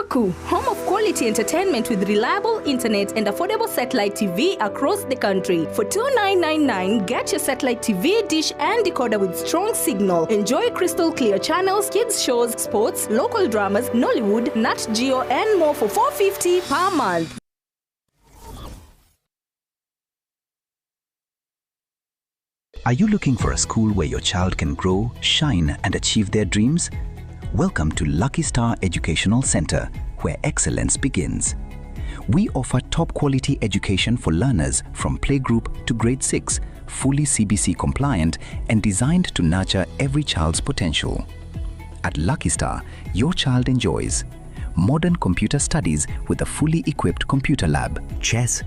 Roku, home of quality entertainment with reliable internet and affordable satellite TV across the country. For $29.99, get your satellite TV dish and decoder with strong signal. Enjoy crystal clear channels, kids shows, sports, local dramas, Nollywood, Nat Geo, and more for $4.50 per month. Are you looking for a school where your child can grow, shine, and achieve their dreams? Welcome to Lucky Star Educational Center, where excellence begins. We offer top-quality education for learners from playgroup to grade 6, fully CBC compliant and designed to nurture every child's potential. At Lucky Star, your child enjoys modern computer studies with a fully equipped computer lab, chess,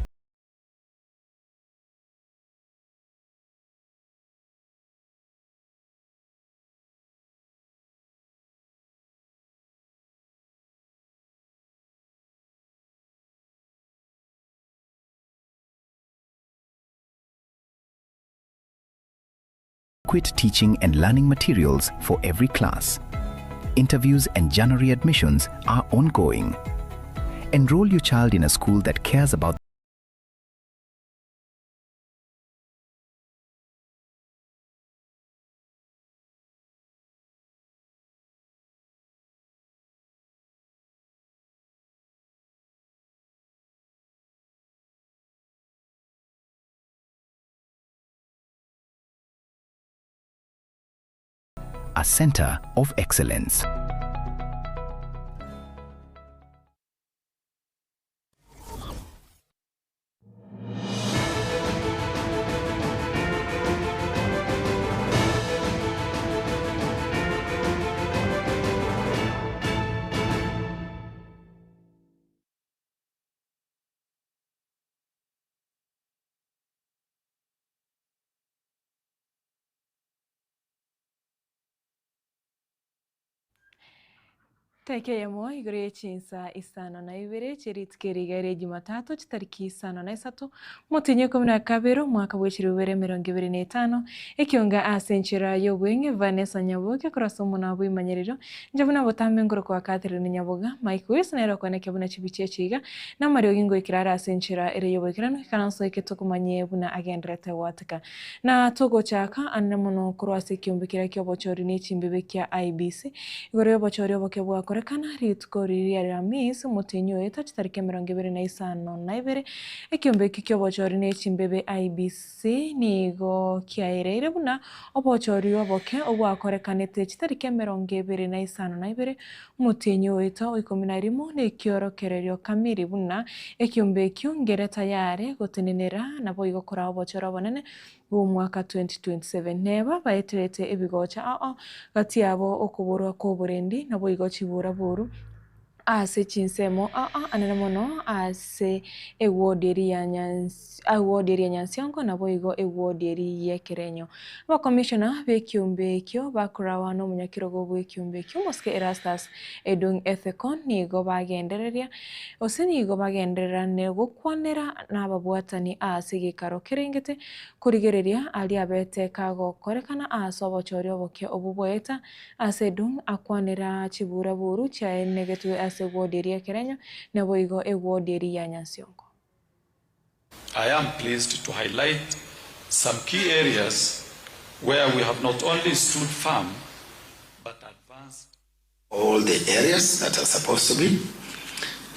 adequate teaching and learning materials for every class. Interviews and January admissions are ongoing. Enroll your child in a school that cares about a center of excellence. Tekeyemo igore Chinsa Isano na Ibere chiritkerigere Jumatatu chitariki 5 mutinye 12 mwaka w'ekirubere 2025 Ekeonga asenchera yobwenge Vanessa Nyaboga kurasomo na bwimanyerero njabuna botambe ngoro kwa Catherine Nyaboga Mike Wilson era kwaneke buna chibiche chiga na Mario Gingo ikirara asenchera ere yobwekirano kananso iketokumanye buna agendrete wataka na togo chaka annamono kurwase kyombekira kyobochori ni chimbebe kya IBC igore yobochori obokebwa korekana ritkoriri aramis mutinyo eta chitarike 25 na Ibere ekiombe kikyobochori ne chimbebe IBC nigo kiairere buna obochori oboke obwakorekanete chitarike 25 na Ibere mutinyo eta oikominarimo ne kiorokererio kamiri buna ekiombe kyongere tayare gotenenera nabo igokora obochoro bonene mwaka 2027 neba baeterete ebigocha gati yabo okuburwa ko burendi nabo igochibura buru ase chinsemo anemono ase ewoderi ya nyansiongo nabo igo ewoderi yekerenyo ba commissioner bekiombe kyo bakurawa no munyakirogo bwekiombe kyo moske erastas edung ethekon nigo bagendereria oseni igo bagenderera nego kwanera nababwatani ase gikaro kerengete kurigereria ali abete kago korekana asobochori oboke obubweta ase dung akwanera chibura buru cha negetu ase woderi yekerenyo nabo igo ewoderi ya nyansiongo. I am pleased to highlight some key areas where we have not only stood firm but advanced all the areas that are supposed to be,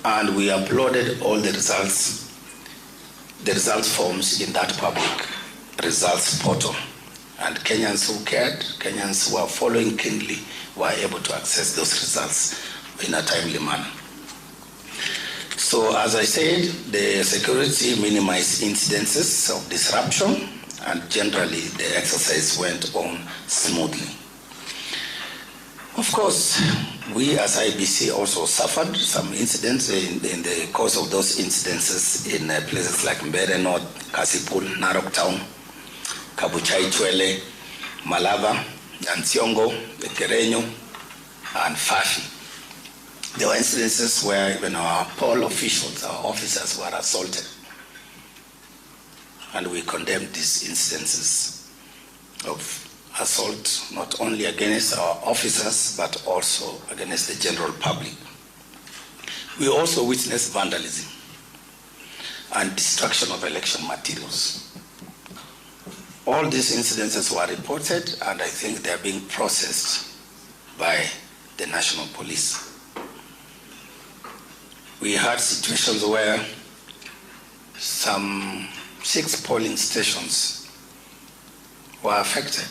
and we uploaded all the result forms in that public results portal, and Kenyans who cared, Kenyans who are following keenly were able to access those results in a timely manner. So as I said, the security minimized incidences of disruption, and generally the exercise went on smoothly. Of course, we as IBC also suffered some incidents in the course of those incidences in places like Ibere North, Kasipul, Narok Town, Kabuchai Chwele, Malava, Nyansiongo, Ekerenyo, and Fafi. There were incidences where even our poll officials, our officers were assaulted. And we condemned these incidences of assault, not only against our officers, but also against the general public. We also witnessed vandalism and destruction of election materials. All these incidences were reported, and I think they are being processed by the National Police. We had situations where some 6 polling stations were affected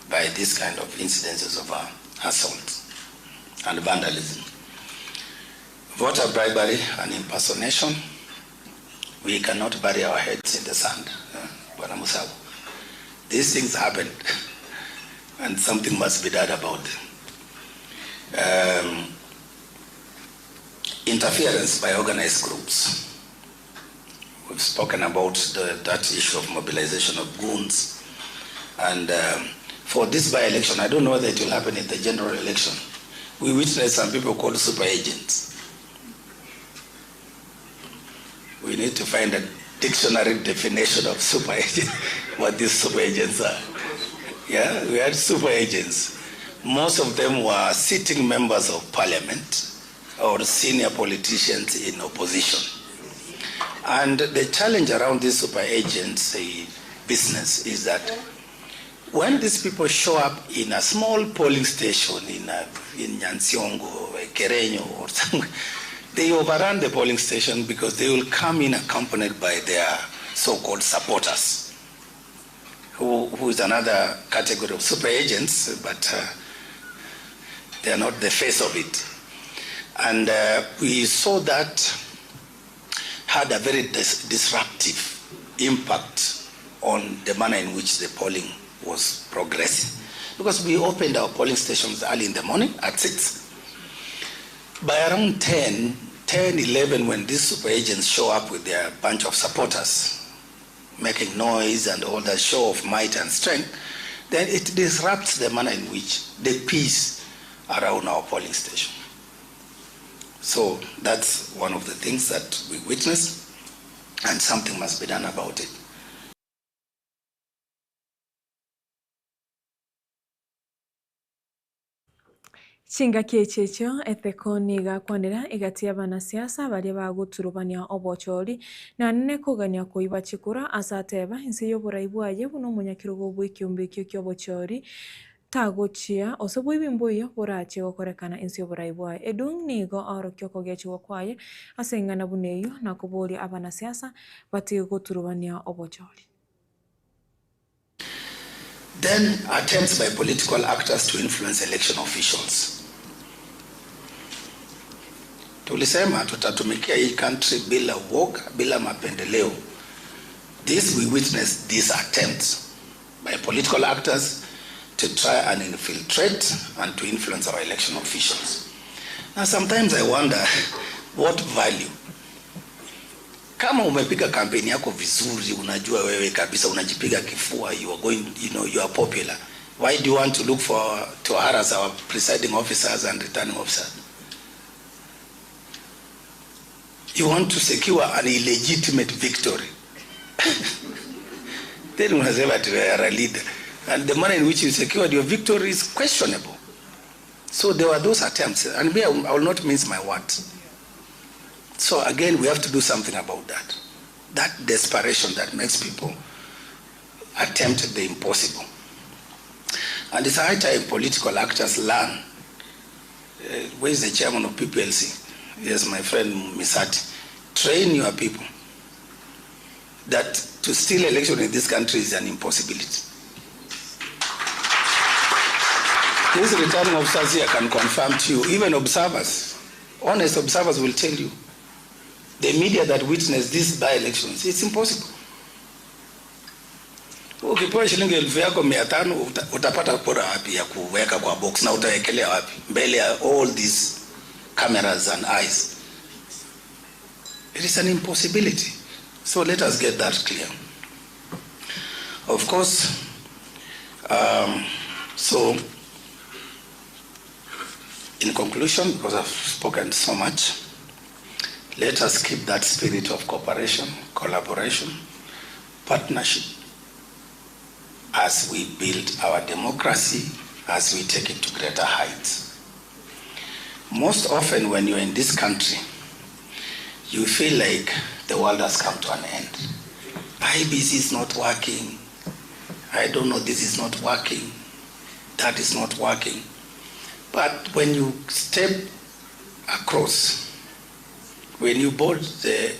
by this kind of incidences of assault and vandalism. Voter bribery and impersonation, we cannot bury our heads in the sand. These things happened, and something must be done about them. Interference by organized groups. We've spoken about that issue of mobilization of goons. And for this by-election, I don't know whether it will happen in the general election. We witnessed some people called super agents. We need to find a dictionary definition of super agent, what these super agents are. Yeah, we had super agents. Most of them were sitting members of parliament or senior politicians in opposition. And the challenge around this super agents business is that when these people show up in a small polling station in Nyansiongo, Kerenyo, or somewhere, they overrun the polling station because they will come in accompanied by their so-called supporters, who is another category of super agents, but they are not the face of it. And we saw that had a very disruptive impact on the manner in which the polling was progressing. Because we opened our polling stations early in the morning at 6. By around 10, 11, when these super agents show up with their bunch of supporters, making noise and all that show of might and strength, then it disrupts the manner in which the peace around our polling station. So that's one of the things that we witnessed, and something must be done about it. Chinga kiechekyo ethekoni igakwanira igatia banasiasa baria baguturubania obochori na nene kugania kuiba chikura asateba insi yoboraibuaye buno munyakirugo bw'ikiumbikio kyobochori tagochia osebwe bimbuyo burache gokorekana insi yoboraibua edung nigo orokyo kogechiwo kwaye asengana buneyo na kuburi abanasiasa bati guturubania obochori. Then attempts by political actors to influence election officials. Tulisema tutatumikia hii country bila woga, bila mapendeleo. We witnessed these attempts by political actors to try and infiltrate and to influence our election officials. Now sometimes I wonder what value. Kama umepiga kampeni yako vizuri, unajua wewe kabisa unajipiga kifua, you are going, you are popular. Why do you want to look to harass our presiding officers and returning officers? You want to secure an illegitimate victory. Then unasema that you are a leader. And the manner in which you secured your victory is questionable. So there were those attempts. And I will not mince my words. So again, we have to do something about that. That desperation that makes people attempt the impossible. And it's high time political actors learn. Where is the chairman of PPLC? Yes, my friend Misati. Train your people that to steal election in this country is an impossibility. These returning officers here can confirm to you, even observers, honest observers will tell you, the media that witnessed these by-elections, it's impossible. Ukipewa shilingi 1,500 utapata kura wapi ya kuweka kwa box na utawekelea wapi mbele ya all these cameras and eyes. It is an impossibility. So let us get that clear. Of course, so in conclusion, because I've spoken so much, let us keep that spirit of cooperation, collaboration, partnership as we build our democracy, as we take it to greater heights. Most often when you're in this country, you feel like the world has come to an end. IBC is not working. I don't know, this is not working. That is not working. But when you step across, when you board the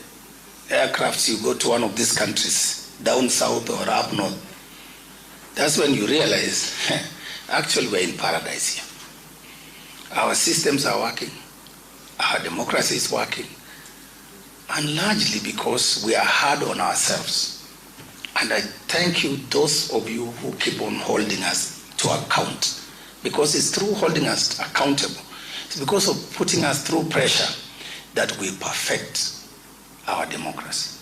aircrafts, you go to one of these countries, down south or up north, that's when you realize, actually we're in paradise here. Our systems are working. Our democracy is working. And largely because we are hard on ourselves. And I thank you, those of you who keep on holding us to account. Because it's through holding us accountable, it's because of putting us through pressure that we perfect our democracy.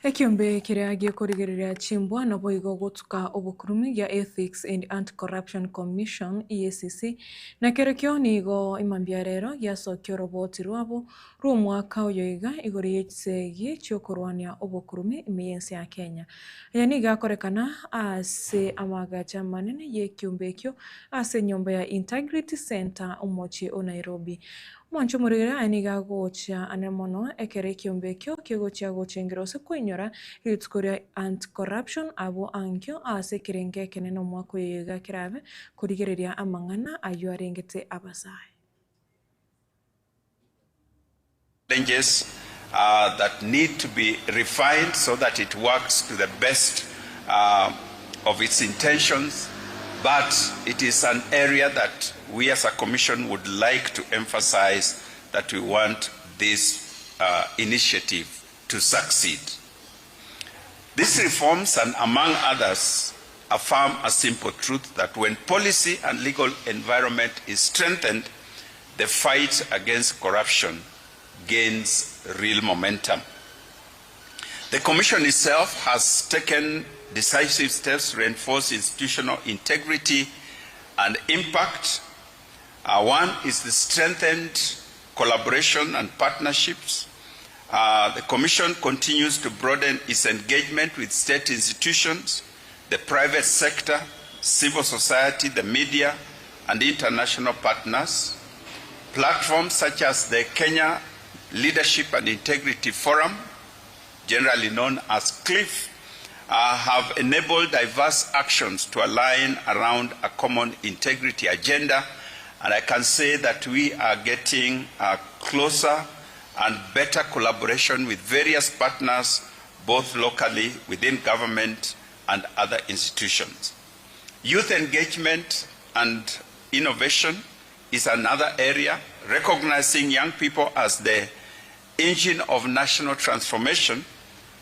Ekiombe kiragia kurigerera chimbwa na boigo gutuka obukurumi ya Ethics and Anti-Corruption Commission EACC na kerekyo nigo imambiarero ya sokyo roboti rwabo rumwaka oyoiga igori yetsegi cyokorwania obukurumi imiyensi ya Kenya yani gakorekana ase amagacha manene yekiombe kyo ase nyomba ya Integrity Center umochi o Nairobi. Mwancho murigera aniga gocha anemono ekere kiombe kyo kigocha gochengero se kwenyora ritskoria anti-corruption abo ankyo ase kirenge keneno mwako yega kirabe kurigereria amangana ayo arengete abasai. Challenges that need to be refined so that it works to the best of its intentions, but it is an area that we as a commission would like to emphasize that we want this initiative to succeed. These reforms, and among others, affirm a simple truth that when policy and legal environment is strengthened, the fight against corruption gains real momentum. The Commission itself has taken decisive steps to reinforce institutional integrity and impact. One is the strengthened collaboration and partnerships. The Commission continues to broaden its engagement with state institutions, the private sector, civil society, the media, and international partners. Platforms such as the Kenya Leadership and Integrity Forum, generally known as CLIF, have enabled diverse actions to align around a common integrity agenda, and I can say that we are getting closer and better collaboration with various partners, both locally, within government, and other institutions. Youth engagement and innovation is another area, recognizing young people as the engine of national transformation.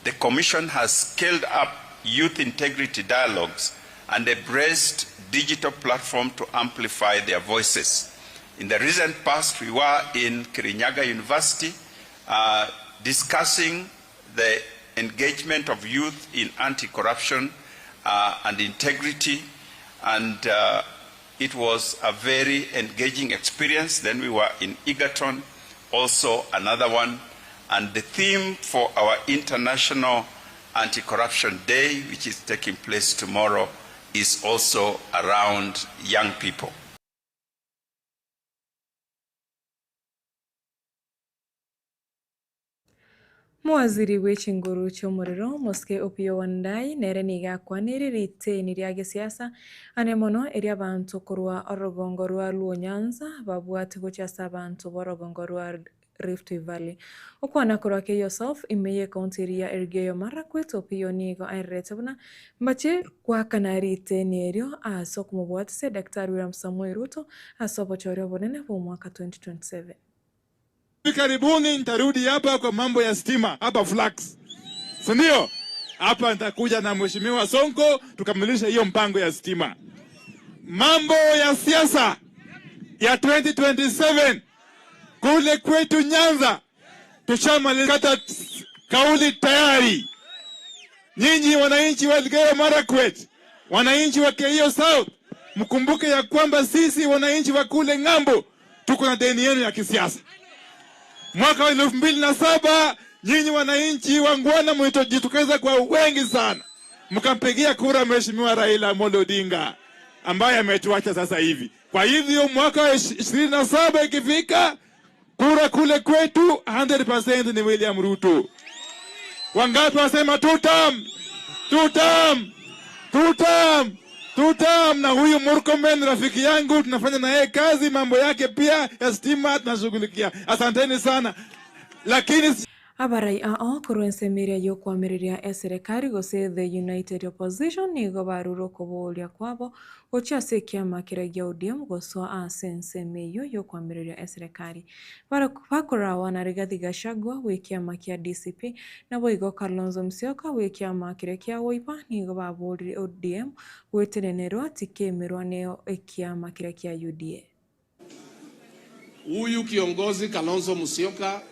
The Commission has scaled up youth integrity dialogues and embraced digital platforms to amplify their voices. In the recent past, we were in Kirinyaga University discussing the engagement of youth in anti-corruption and integrity, and it was a very engaging experience. Then we were in Egerton, also another one. And the theme for our International Anti-Corruption Day, which is taking place tomorrow, is also around young people. Mwaziri w'ekinguru cy'umuriro Moske Opio Wandai nereniga kwanirite nirya siasa anemono eri abantu kurwa orogongo rwa Nyanza babwate gochasa abantu borogongo rwa Rift Valley. Okwana kurake yourself imeye county ya Elgeyo Marakwet Opio nigo airetebuna mbache kwa kanarite neryo aso kumubwate se Daktari William Samoei Ruto asobochoryo bonene kwa mwaka 2027. Karibuni nitarudi hapa kwa mambo ya stima hapa Flax. Si ndio? Hapa nitakuja na Mheshimiwa Sonko tukamilisha hiyo mpango ya stima. Mambo ya siasa ya 2027 kule kwetu Nyanza tushamaliza kauli tayari. Nyinyi wananchi wa Elgeyo Marakwet, wananchi wa Keio South, mkumbuke ya kwamba sisi wananchi wa kule ng'ambo tuko na deni yenu ya kisiasa. Mwaka wa 2007 nyinyi wananchi wangwana mlitojitokeza kwa wengi sana, mkampigia kura Mheshimiwa Raila Amolo Odinga ambaye ametuacha sasa hivi. Kwa hivyo mwaka wa 27 ikifika, kura kule kwetu 100% ni William Ruto. Wangapi wasema tutam? Na huyu Murkomen rafiki yangu, tunafanya na yeye kazi, mambo yake pia ya stima tunashughulikia. Asanteni sana. Lakini abarai ao kurwensemeria yokwamiriria serikali gose the United Opposition nigo baruro kuburia kwabo gochase kiama kiragia ODM goswa asensemeyo yokwamiriria serikali bakorawa na Rigathi Gachagua wikiama kia DCP na boigo Kalonzo Musyoka wikiama kirekia Wiper nigo baburi ODM gweterenerwa tikemerwa neo ikiama kirekia UDA. Huyu kiongozi Kalonzo Musyoka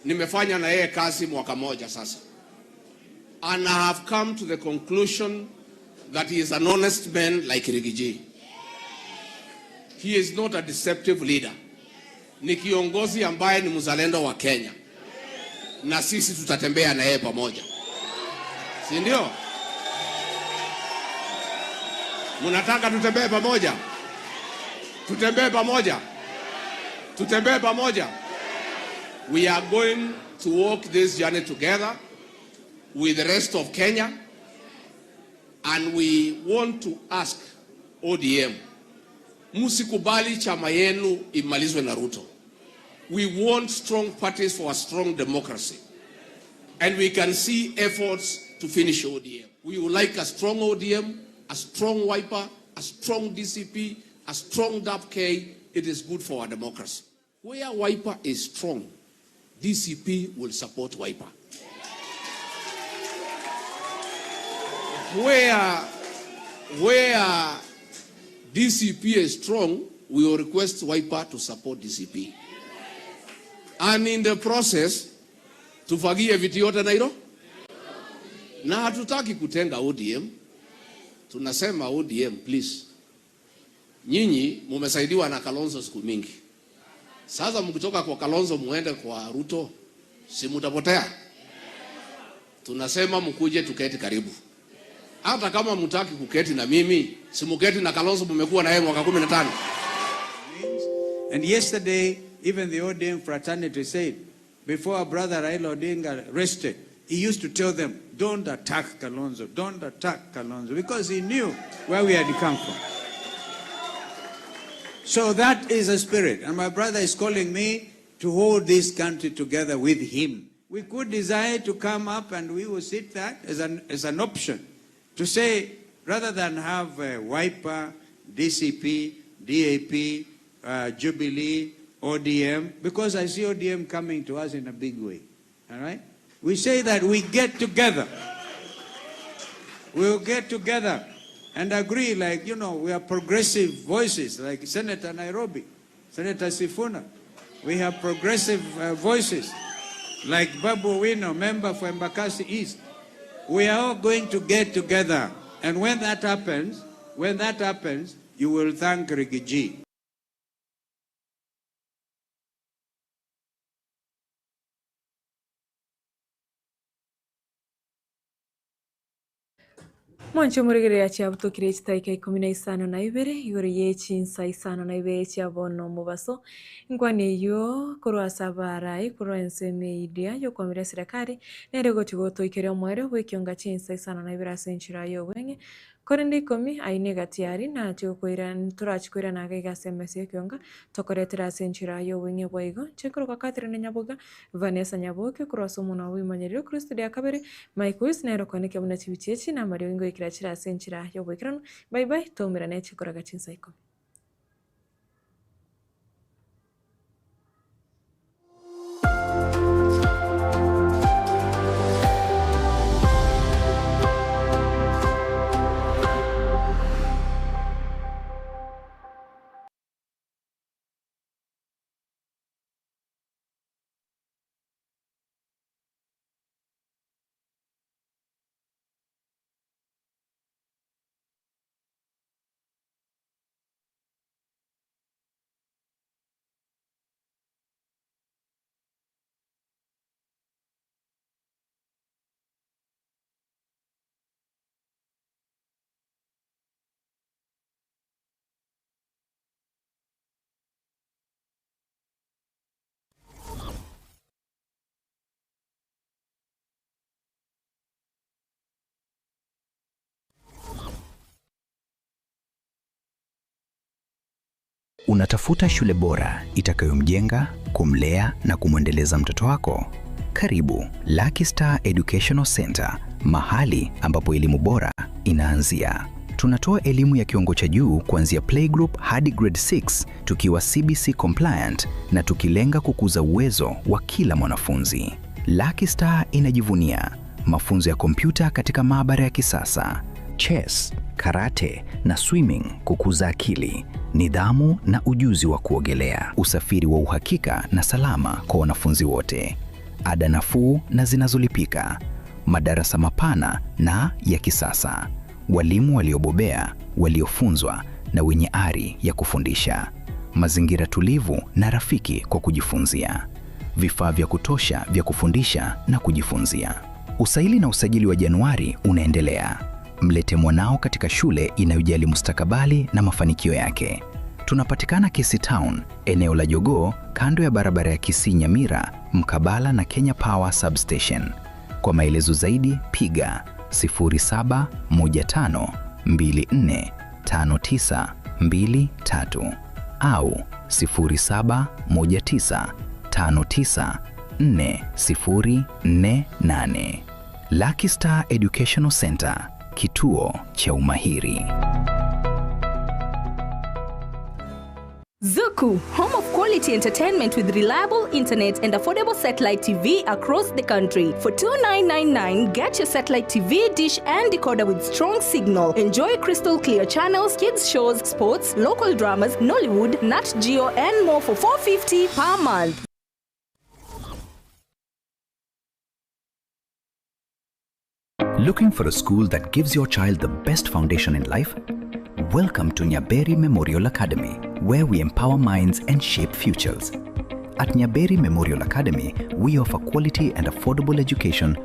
nimefanya na yeye kazi mwaka moja sasa. And I have come to the conclusion that he is an honest man like Rigiji. He is not a deceptive leader. Ni kiongozi ambaye ni mzalendo wa Kenya. Na sisi tutatembea na yeye pamoja. Si ndio? Munataka tutembee pamoja? Tutembee pamoja? Tutembee pamoja? We are going to walk this journey together with the rest of Kenya, and we want to ask ODM, musikubali chama yenu imalizwe na Ruto. We want strong parties for a strong democracy, and we can see efforts to finish ODM. We would like a strong ODM, a strong Wiper, a strong DCP, a strong DAP-K. It is good for our democracy. Where Wiper is strong, DCP will support Wiper. Where DCP is strong, we will request Wiper to support DCP. And in the process, tufagie viti yote na hilo. Na hatutaki kutenga ODM. Tunasema ODM, please. Nyinyi mumesaidiwa na Kalonzo siku mingi. Sasa mkitoka kwa Kalonzo muende kwa Ruto, si mutapotea? Tunasema mkuje tuketi karibu. Hata kama mtaki kuketi na mimi, si muketi na Kalonzo, mmekuwa na yeye mwaka 15. And yesterday, even the ODM fraternity said, before our brother Raila Odinga rested, he used to tell them, don't attack Kalonzo, don't attack Kalonzo, because he knew where we had come from. So that is a spirit. And my brother is calling me to hold this country together with him. We could desire to come up and we will sit that as an option. To say, rather than have Wiper, DCP, DAP, Jubilee, ODM, because I see ODM coming to us in a big way. All right? We say that we get together. We'll get together and agree, like, you know, we are progressive voices, like Senator Nairobi, Senator Sifuna. We have progressive voices, like Babu Wino, member for Embakasi East. We are all going to get together. And when that happens, you will thank Rigiji. Mwancho murigere ya chiabuto kireci taika 15 na Ibere igoro ye Chinsa Isano na Ibere chiabono mubaso ngwane yo korwa sabarai korwa enseme idia yo kwamira serikali nere gochigoto ikere omwere Ekeonga Chinsa Isano na Ibere asenchira yo wenge korende komi aine gatiari na chokoira turachikwira na gaiga semese Ekeonga tokoretera asenchira yo wenge boigo chekoro kwa Catherine Nyaboga Vanessa Nyaboga korwa somo na wimanyeriro Kristo dia kabere Michael nero kwaneke muna chibichechi na Mario Ingo ikirachira asenchira yo bwekirano bye bye tomira ne chikoraga Chinsa iko. Unatafuta shule bora itakayomjenga, kumlea na kumwendeleza mtoto wako? Karibu Lucky Star Educational Center, mahali ambapo elimu bora inaanzia. Tunatoa elimu ya kiwango cha juu kuanzia playgroup hadi grade 6, tukiwa CBC compliant na tukilenga kukuza uwezo wa kila mwanafunzi. Lucky Star inajivunia mafunzo ya kompyuta katika maabara ya kisasa, chess, karate na swimming kukuza akili, nidhamu na ujuzi wa kuogelea, usafiri wa uhakika na salama kwa wanafunzi wote, ada nafuu na zinazolipika, madarasa mapana na ya kisasa, walimu waliobobea, waliofunzwa na wenye ari ya kufundisha, mazingira tulivu na rafiki kwa kujifunzia, vifaa vya kutosha vya kufundisha na kujifunzia. Usaili na usajili wa Januari unaendelea. Mlete mwanao katika shule inayojali mustakabali na mafanikio yake. Tunapatikana Kisii Town, eneo la Jogoo, kando ya barabara ya Kisii Nyamira, mkabala na Kenya Power Substation. Kwa maelezo zaidi piga 0715245923 au 0719594048. Lucky Star Educational Center, kituo cha umahiri. Zuku, home of quality entertainment with reliable internet and affordable satellite TV across the country. For $29.99, get your satellite TV dish and decoder with strong signal. Enjoy crystal clear channels, kids shows, sports, local dramas, Nollywood, Nat Geo and more for $4.50 per month. Looking for a school that gives your child the best foundation in life? Welcome to Ibere Memorial Academy, where we empower minds and shape futures. At Ibere Memorial Academy, we offer quality and affordable education